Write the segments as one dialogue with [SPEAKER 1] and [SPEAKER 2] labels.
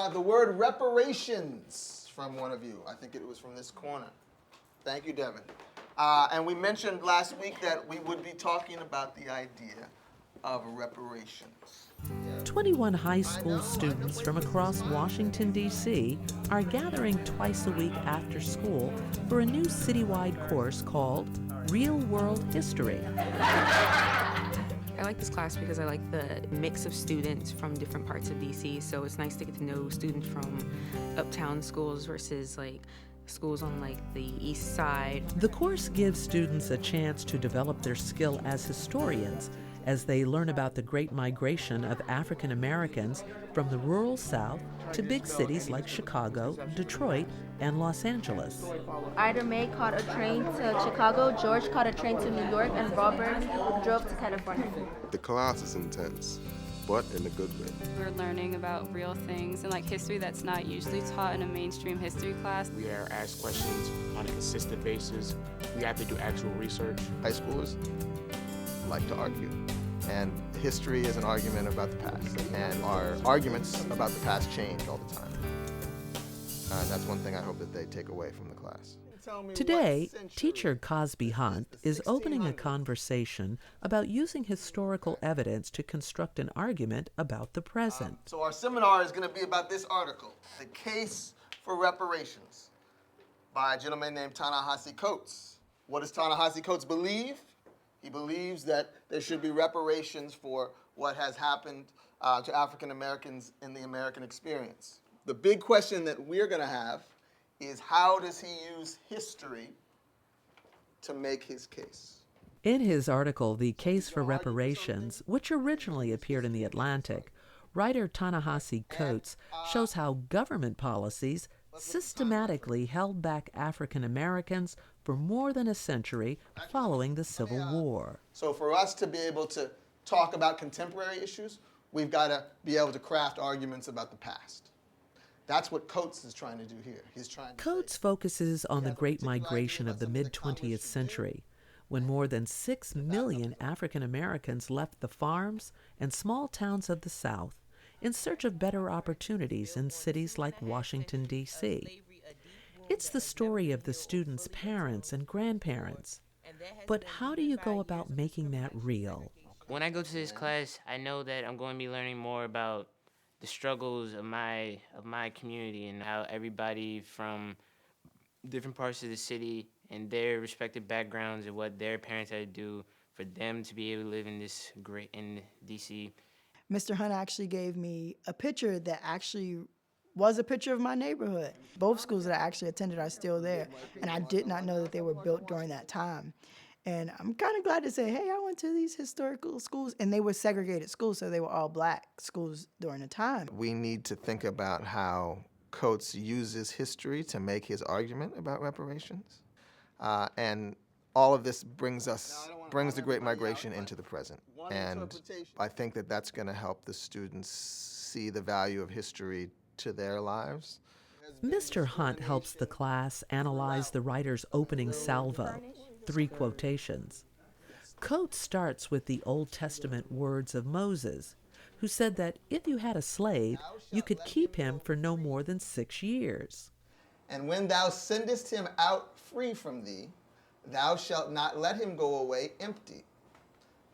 [SPEAKER 1] have the word reparations from one of you. I think it was from this corner. Thank you, Devin. And we mentioned last week that we would be talking about the idea of reparations.
[SPEAKER 2] 21 high school students from across Washington, D.C. are gathering twice a week after school for a new citywide course called Real World History.
[SPEAKER 3] I like this class because I like the mix of students from different parts of DC, so it's nice to get to know students from uptown schools versus like schools on like the east side.
[SPEAKER 2] The course gives students a chance to develop their skill as historians as they learn about the Great Migration of African Americans from the rural South to big cities like Chicago, Detroit, and Los Angeles.
[SPEAKER 4] Ida Mae caught a train to Chicago, George caught a train to New York, and Robert drove to California.
[SPEAKER 5] The class is intense, but in a good way.
[SPEAKER 6] We're learning about real things and like history that's not usually taught in a mainstream history class.
[SPEAKER 7] We are asked questions on a consistent basis. We have to do actual research.
[SPEAKER 1] High schoolers like to argue. And history is an argument about the past. And our arguments about the past change all the time. And that's one thing I hope that they take away from the class.
[SPEAKER 2] Today, teacher Cosby Hunt is opening a conversation about using historical evidence to construct an argument about the present.
[SPEAKER 1] So our seminar is going to be about this article, The Case for Reparations, by a gentleman named Ta-Nehisi Coates. What does Ta-Nehisi Coates believe? He believes that there should be reparations for what has happened to African Americans in the American experience. The big question that we're going to have is, how does he use history to make his case?
[SPEAKER 2] In his article, The Case for Reparations, which originally appeared in The Atlantic, writer Ta-Nehisi Coates shows how government policies systematically held back African Americans for more than a century following the Civil War.
[SPEAKER 1] So for us to be able to talk about contemporary issues, we've got to be able to craft arguments about the past. That's what Coates is trying to do here.
[SPEAKER 2] Coates focuses on the Great Migration of the mid-20th century, when more than 6 million African Americans left the farms and small towns of the South in search of better opportunities in cities like Washington, D.C. It's the story of the students' parents and grandparents. But how do you go about making that real?
[SPEAKER 8] When I go to this class, I know that I'm going to be learning more about the struggles of my community and how everybody from different parts of the city and their respective backgrounds and what their parents had to do for them to be able to live in DC.
[SPEAKER 9] Mr. Hunt actually gave me a picture that actually was a picture of my neighborhood. Both schools that I actually attended are still there, and I did not know that they were built during that time. And I'm kind of glad to say, hey, I went to these historical schools, and they were segregated schools, so they were all black schools during the time.
[SPEAKER 1] We need to think about how Coates uses history to make his argument about reparations. And all of this brings the Great Migration into the present. And I think that that's going to help the students see the value of history to their lives.
[SPEAKER 2] Mr. Hunt helps the class analyze the writer's opening salvo, 3 quotations. Coates starts with the Old Testament words of Moses, who said that if you had a slave, you could keep him for no more than 6 years.
[SPEAKER 1] And when thou sendest him out free from thee, thou shalt not let him go away empty.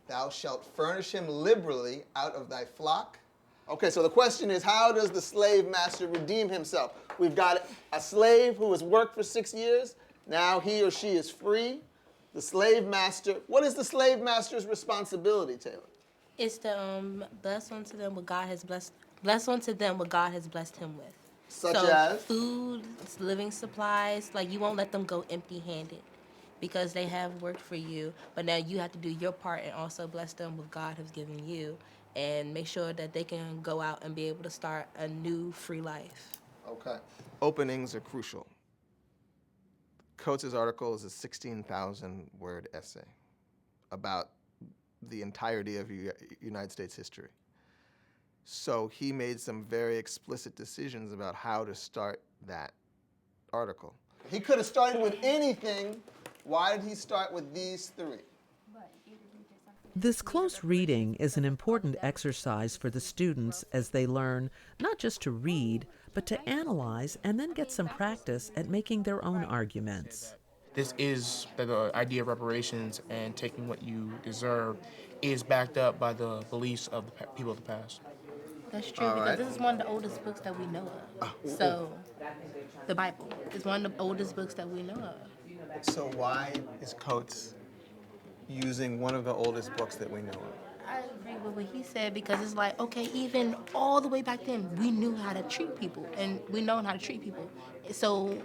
[SPEAKER 1] Thou shalt furnish him liberally out of thy flock. Okay, so the question is, how does the slave master redeem himself? We've got a slave who has worked for 6 years. Now he or she is free. The slave master, what is the slave master's responsibility, Taylor?
[SPEAKER 4] It's to bless unto them what God has bless unto them what God has blessed him with.
[SPEAKER 1] Such as?
[SPEAKER 4] Food, living supplies, like you won't let them go empty-handed because they have worked for you, but now you have to do your part and also bless them with God has given you and make sure that they can go out and be able to start a new free life.
[SPEAKER 1] Okay. Openings are crucial. Coates' article is a 16,000-word essay about the entirety of United States history. So he made some very explicit decisions about how to start that article. He could have started with anything. Why did he start with these 3?
[SPEAKER 2] This close reading is an important exercise for the students as they learn not just to read, but to analyze and then get some practice at making their own arguments.
[SPEAKER 7] This is the idea of reparations and taking what you deserve is backed up by the beliefs of the people of the past.
[SPEAKER 4] That's true, because this is one of the oldest books that we know of. So, the Bible is one of the oldest books that we know of.
[SPEAKER 1] So why is Coates using one of the oldest books that we know of?
[SPEAKER 4] I agree with what he said, because it's like, okay, even all the way back then, we knew how to treat people, and we know how to treat people. So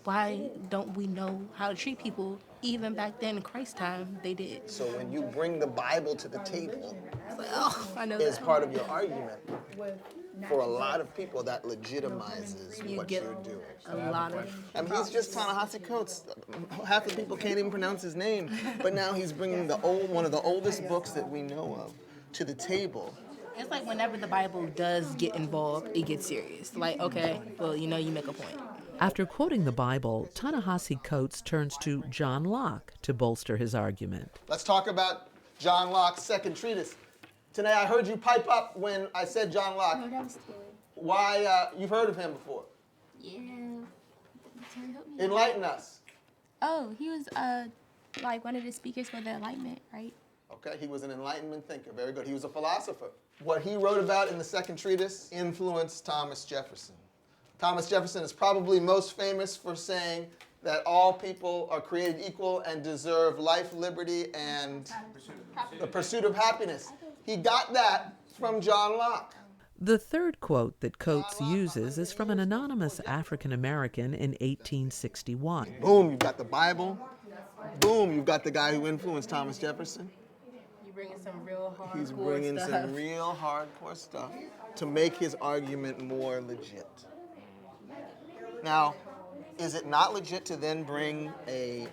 [SPEAKER 4] why don't we know how to treat people? Even back then in Christ's time, they did.
[SPEAKER 1] So when you bring the Bible to the table,
[SPEAKER 4] It's like, oh, I know
[SPEAKER 1] as
[SPEAKER 4] that.
[SPEAKER 1] part of your argument, for a lot of people that legitimizes
[SPEAKER 4] You
[SPEAKER 1] what
[SPEAKER 4] get
[SPEAKER 1] you're doing.
[SPEAKER 4] a lot of.
[SPEAKER 1] I mean, he's just Ta-Nehisi Coates. Half the people can't even pronounce his name, but now he's bringing one of the oldest books that we know of to the table.
[SPEAKER 4] It's like whenever the Bible does get involved, it gets serious. Like, okay, well, you make a point.
[SPEAKER 2] After quoting the Bible, Ta-Nehisi Coates turns to John Locke to bolster his argument.
[SPEAKER 1] Let's talk about John Locke's second treatise. Today I heard you pipe up when I said John Locke.
[SPEAKER 10] Oh, that was good.
[SPEAKER 1] Why, you've heard of him before.
[SPEAKER 10] Yeah. Sorry, help me.
[SPEAKER 1] Enlighten us.
[SPEAKER 10] Oh, he was like one of the speakers for the Enlightenment, right?
[SPEAKER 1] Okay, he was an Enlightenment thinker. Very good. He was a philosopher. What he wrote about in the second treatise influenced Thomas Jefferson. Thomas Jefferson is probably most famous for saying that all people are created equal and deserve life, liberty, and the pursuit of happiness. He got that from John Locke.
[SPEAKER 2] The third quote that Coates uses is from an anonymous African American in 1861.
[SPEAKER 1] Boom, you've got the Bible. Boom, you've got the guy who influenced Thomas Jefferson.
[SPEAKER 4] You're bringing some real hardcore
[SPEAKER 1] He's bringing
[SPEAKER 4] stuff.
[SPEAKER 1] some real hardcore stuff to make his argument more legit. Now, is it not legit to then bring a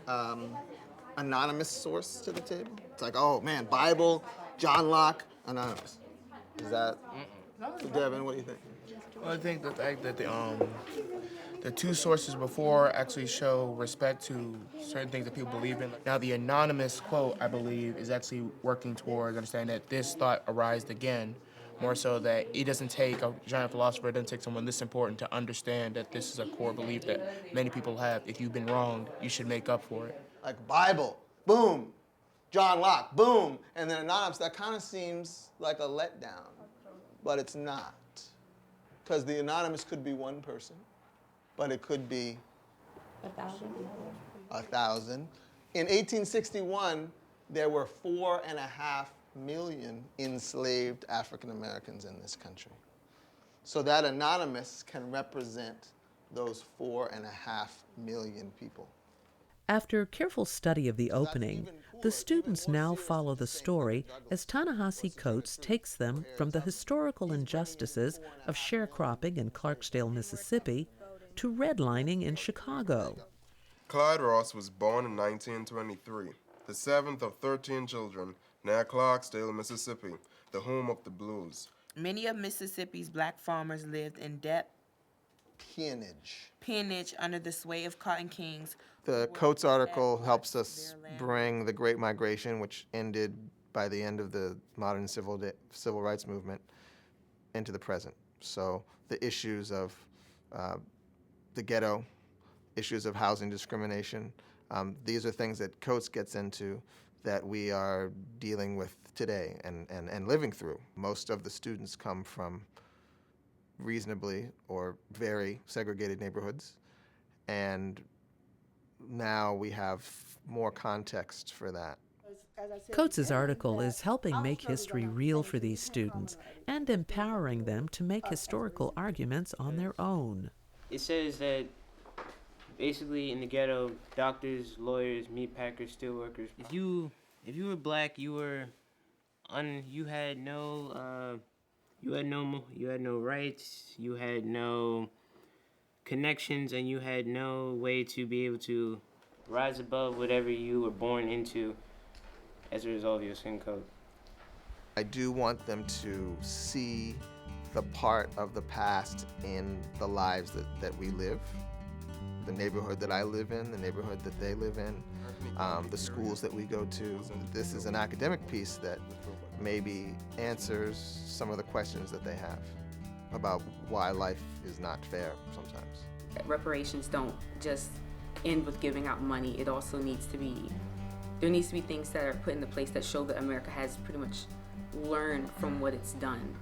[SPEAKER 1] anonymous source to the table? It's like, oh man, Bible, John Locke, anonymous. Is that? Devin, what do you think?
[SPEAKER 7] Well, I think the fact that the two sources before actually show respect to certain things that people believe in. Now, the anonymous quote, I believe, is actually working towards understanding that this thought arose again, more so that it doesn't take a giant philosopher, it doesn't take someone this important to understand that this is a core belief that many people have. If you've been wronged, you should make up for it.
[SPEAKER 1] Like Bible, boom. John Locke, boom. And then anonymous, that kind of seems like a letdown, but it's not. Because the anonymous could be one person, but it could be
[SPEAKER 10] 1,000.
[SPEAKER 1] 1,000. In 1861, there were 4.5 million enslaved African Americans in this country. So that anonymous can represent those 4.5 million people.
[SPEAKER 2] After careful study of the opening, the students now follow the story as Ta-Nehisi Coates takes them from the historical injustices of sharecropping in Clarksdale, Mississippi, to redlining in Chicago.
[SPEAKER 5] Clyde Ross was born in 1923, the seventh of 13 children, near Clarksdale, Mississippi, the home of the blues.
[SPEAKER 11] Many of Mississippi's black farmers lived in debt, peonage under the sway of cotton kings.
[SPEAKER 1] The Coates article helps us bring the Great Migration, which ended by the end of the modern civil rights movement, into the present. So the issues of the ghetto, issues of housing discrimination, these are things that Coates gets into that we are dealing with today and living through. Most of the students come from reasonably or very segregated neighborhoods, and now we have more context for that.
[SPEAKER 2] Coates' article is helping make history real for these students and empowering them to make historical arguments on their own.
[SPEAKER 8] It says that basically in the ghetto, doctors, lawyers, meat packers, steelworkers. If you were black, you had no rights, you had no connections, and you had no way to be able to rise above whatever you were born into as a result of your skin color.
[SPEAKER 1] I do want them to see the part of the past in the lives that we live, the neighborhood that I live in, the neighborhood that they live in. the schools that we go to. This is an academic piece that maybe answers some of the questions that they have about why life is not fair sometimes.
[SPEAKER 12] Reparations don't just end with giving out money. It also needs to be, there needs to be things that are put into place that show that America has pretty much learned from what it's done.